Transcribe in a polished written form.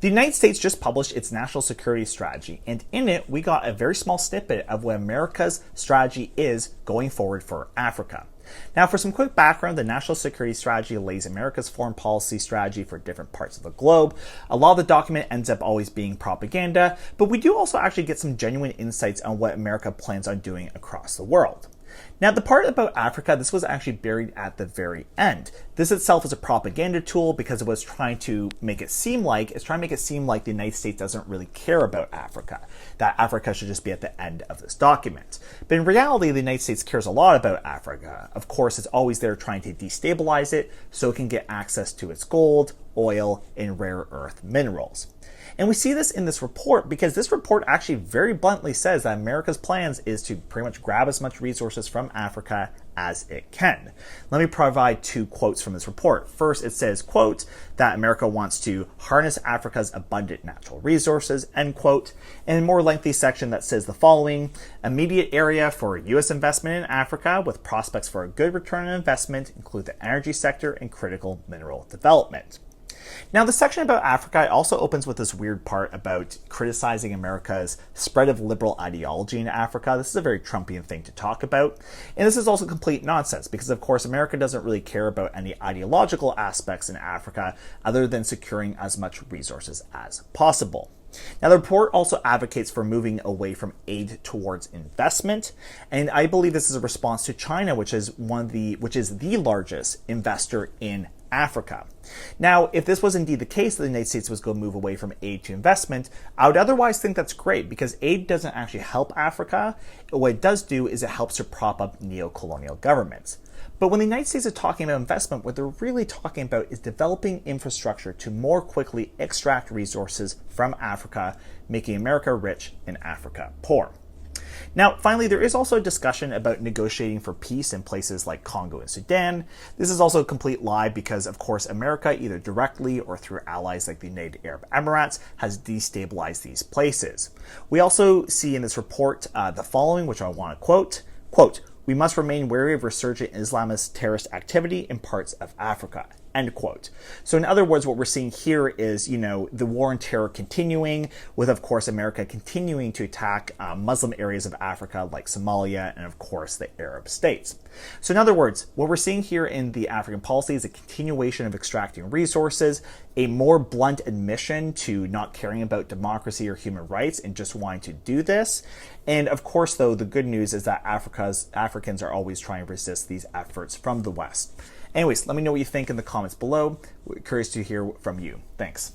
The United States just published its national security strategy, and in it, we got a very small snippet of what America's strategy is going forward for Africa. Now, for some quick background, the national security strategy lays America's foreign policy strategy for different parts of the globe. A lot of the document ends up always being propaganda, but we do also actually get some genuine insights on what America plans on doing across the world. Now, the part about Africa, this was actually buried at the very end. This itself is a propaganda tool because it was trying to make it seem like, the United States doesn't really care about Africa, that Africa should just be at the end of this document. But in reality, the United States cares a lot about Africa. Of course, it's always there trying to destabilize it so it can get access to its gold, oil, and rare earth minerals. And we see this in this report because this report actually very bluntly says that America's plans is to pretty much grab as much resources from Africa as it can. Let me provide two quotes from this report. First, it says, quote, that America wants to harness Africa's abundant natural resources, end quote. And a more lengthy section that says the following: immediate area for U.S. investment in Africa with prospects for a good return on investment include the energy sector and critical mineral development. Now, the section about Africa also opens with this weird part about criticizing America's spread of liberal ideology in Africa. This is a very Trumpian thing to talk about. And this is also complete nonsense because, of course, America doesn't really care about any ideological aspects in Africa other than securing as much resources as possible. Now, the report also advocates for moving away from aid towards investment, and I believe this is a response to China, which is the largest investor in Africa. Now, if this was indeed the case that the United States was going to move away from aid to investment, I would otherwise think that's great because aid doesn't actually help Africa. What it does do is it helps to prop up neo-colonial governments. But when the United States is talking about investment, what they're really talking about is developing infrastructure to more quickly extract resources from Africa, making America rich and Africa poor. Now, finally, there is also a discussion about negotiating for peace in places like Congo and Sudan. This is also a complete lie because, of course, America, either directly or through allies like the United Arab Emirates, has destabilized these places. We also see in this report the following, which I want to quote, "We must remain wary of resurgent Islamist terrorist activity in parts of Africa." End quote. So in other words, what we're seeing here is, the war on terror continuing with, of course, America continuing to attack Muslim areas of Africa like Somalia and, of course, the Arab states. So in other words, what we're seeing here in the African policy is a continuation of extracting resources, a more blunt admission to not caring about democracy or human rights and just wanting to do this. And of course, though, the good news is that Africans are always trying to resist these efforts from the West. Anyways, let me know what you think in the comments below. We're curious to hear from you. Thanks.